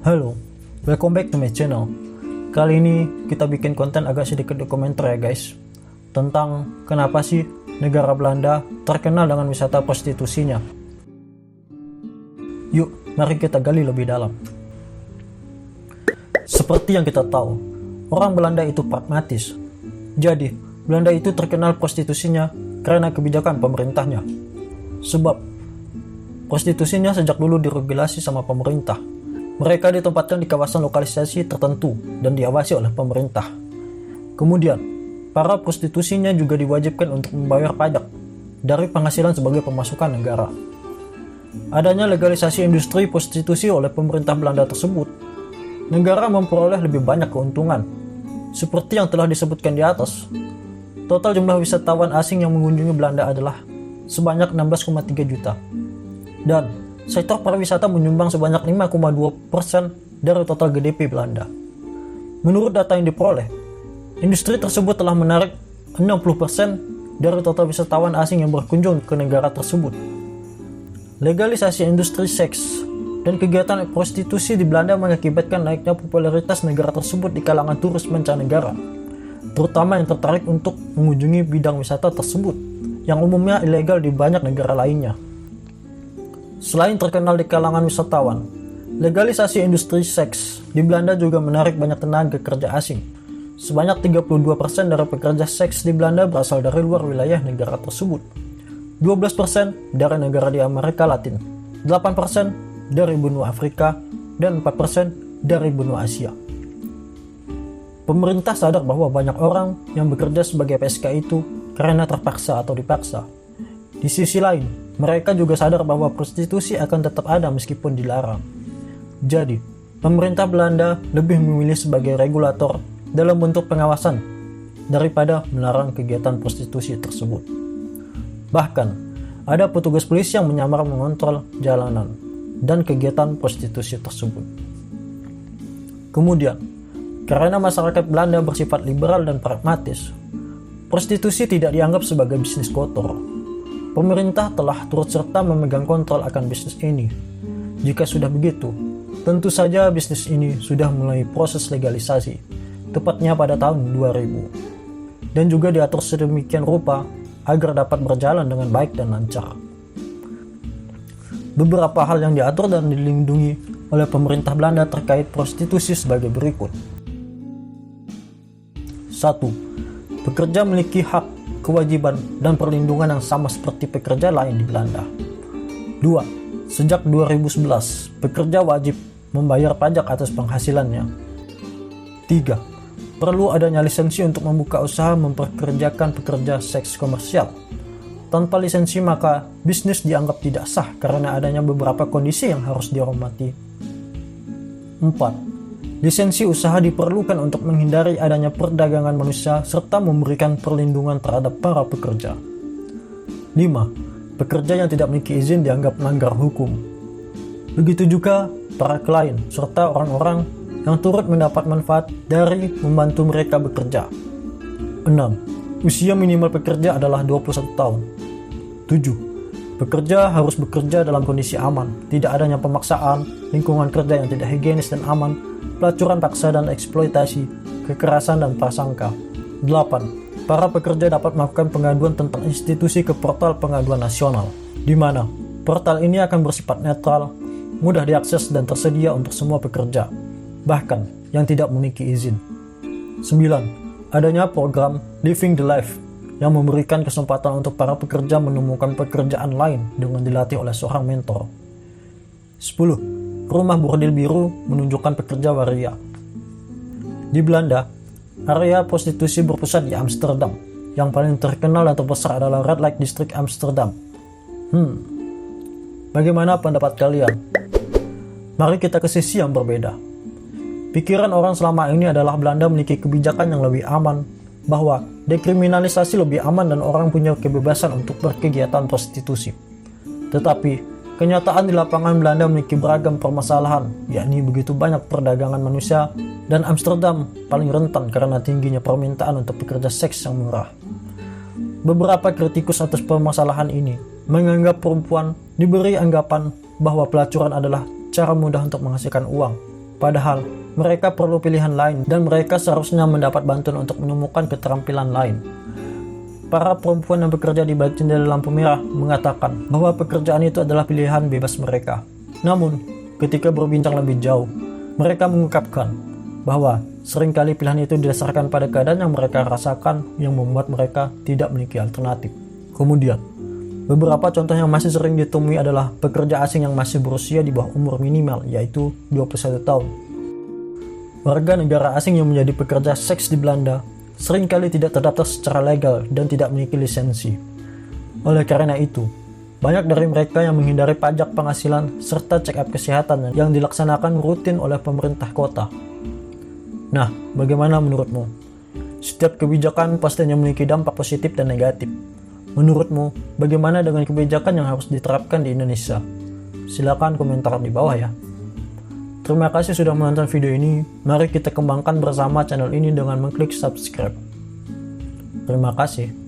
Halo, welcome back to my channel. Kali ini kita bikin konten agak sedikit dokumenter ya guys, tentang kenapa sih negara Belanda terkenal dengan wisata prostitusinya. Yuk, mari kita gali lebih dalam. Seperti yang kita tahu, orang Belanda itu pragmatis. Jadi, Belanda itu terkenal prostitusinya karena kebijakan pemerintahnya. Sebab, prostitusinya sejak dulu diregulasi sama pemerintah. Mereka ditempatkan di kawasan lokalisasi tertentu dan diawasi oleh pemerintah. Kemudian, para prostitusinya juga diwajibkan untuk membayar pajak dari penghasilan sebagai pemasukan negara. Adanya legalisasi industri prostitusi oleh pemerintah Belanda tersebut, negara memperoleh lebih banyak keuntungan. Seperti yang telah disebutkan di atas, total jumlah wisatawan asing yang mengunjungi Belanda adalah sebanyak 16,3 juta. Dan sektor pariwisata menyumbang sebanyak 5,2% dari total GDP Belanda. Menurut data yang diperoleh, industri tersebut telah menarik 60% dari total wisatawan asing yang berkunjung ke negara tersebut. Legalisasi industri seks dan kegiatan prostitusi di Belanda mengakibatkan naiknya popularitas negara tersebut di kalangan turis mancanegara, terutama yang tertarik untuk mengunjungi bidang wisata tersebut, yang umumnya ilegal di banyak negara lainnya. Selain terkenal di kalangan wisatawan, legalisasi industri seks di Belanda juga menarik banyak tenaga kerja asing. Sebanyak 32% dari pekerja seks di Belanda berasal dari luar wilayah negara tersebut. 12% dari negara di Amerika Latin, 8% dari benua Afrika, dan 4% dari benua Asia. Pemerintah sadar bahwa banyak orang yang bekerja sebagai PSK itu karena terpaksa atau dipaksa. Di sisi lain, mereka juga sadar bahwa prostitusi akan tetap ada meskipun dilarang. Jadi, pemerintah Belanda lebih memilih sebagai regulator dalam bentuk pengawasan daripada melarang kegiatan prostitusi tersebut. Bahkan, ada petugas polisi yang menyamar mengontrol jalanan dan kegiatan prostitusi tersebut. Kemudian, karena masyarakat Belanda bersifat liberal dan pragmatis, prostitusi tidak dianggap sebagai bisnis kotor. Pemerintah telah turut serta memegang kontrol akan bisnis ini. Jika sudah begitu, tentu saja bisnis ini sudah mulai proses legalisasi, tepatnya pada tahun 2000. Dan juga diatur sedemikian rupa agar dapat berjalan dengan baik dan lancar. Beberapa hal yang diatur dan dilindungi oleh pemerintah Belanda terkait prostitusi sebagai berikut. 1. Pekerja memiliki hak, kewajiban, dan perlindungan yang sama seperti pekerja lain di Belanda. 2. Sejak 2011, pekerja wajib membayar pajak atas penghasilannya. 3. Perlu adanya lisensi untuk membuka usaha mempekerjakan pekerja seks komersial. Tanpa lisensi maka bisnis dianggap tidak sah karena adanya beberapa kondisi yang harus dihormati. 4. Lisensi usaha diperlukan untuk menghindari adanya perdagangan manusia serta memberikan perlindungan terhadap para pekerja. 5. Pekerja yang tidak memiliki izin dianggap melanggar hukum. Begitu juga para klien serta orang-orang yang turut mendapat manfaat dari membantu mereka bekerja. 6. Usia minimal pekerja adalah 21 tahun. 7. Pekerja harus bekerja dalam kondisi aman, tidak adanya pemaksaan, lingkungan kerja yang tidak higienis dan aman, pelacuran paksa dan eksploitasi, kekerasan dan prasangka. 8. Para pekerja dapat melakukan pengaduan tentang institusi ke portal pengaduan nasional, di mana portal ini akan bersifat netral, mudah diakses dan tersedia untuk semua pekerja, bahkan yang tidak memiliki izin. 9. Adanya program Living the Life yang memberikan kesempatan untuk para pekerja menemukan pekerjaan lain dengan dilatih oleh seorang mentor. 10. Rumah bordil biru menunjukkan pekerja waria. Di Belanda, area prostitusi berpusat di Amsterdam. Yang paling terkenal dan terbesar adalah Red Light District Amsterdam. Bagaimana pendapat kalian? Mari kita ke sisi yang berbeda. Pikiran orang selama ini adalah Belanda memiliki kebijakan yang lebih aman, bahwa dekriminalisasi lebih aman dan orang punya kebebasan untuk berkegiatan prostitusi. Tetapi, kenyataan di lapangan Belanda memiliki beragam permasalahan, yakni begitu banyak perdagangan manusia, dan Amsterdam paling rentan karena tingginya permintaan untuk pekerja seks yang murah. Beberapa kritikus atas permasalahan ini menganggap perempuan diberi anggapan bahwa pelacuran adalah cara mudah untuk menghasilkan uang, Padahal, mereka perlu pilihan lain dan mereka seharusnya mendapat bantuan untuk menemukan keterampilan lain. Para perempuan yang bekerja di balik jendela lampu merah mengatakan bahwa pekerjaan itu adalah pilihan bebas mereka. Namun, ketika berbincang lebih jauh, mereka mengungkapkan bahwa seringkali pilihan itu didasarkan pada keadaan yang mereka rasakan yang membuat mereka tidak memiliki alternatif. Kemudian, beberapa contoh yang masih sering ditemui adalah pekerja asing yang masih berusia di bawah umur minimal, yaitu 21 tahun. Warga negara asing yang menjadi pekerja seks di Belanda seringkali tidak terdaftar secara legal dan tidak memiliki lisensi. Oleh karena itu, banyak dari mereka yang menghindari pajak penghasilan serta check-up kesehatan yang dilaksanakan rutin oleh pemerintah kota. Nah, bagaimana menurutmu? Setiap kebijakan pastinya memiliki dampak positif dan negatif. Menurutmu, bagaimana dengan kebijakan yang harus diterapkan di Indonesia? Silakan komentar di bawah ya. Terima kasih sudah menonton video ini. Mari kita kembangkan bersama channel ini dengan mengklik subscribe. Terima kasih.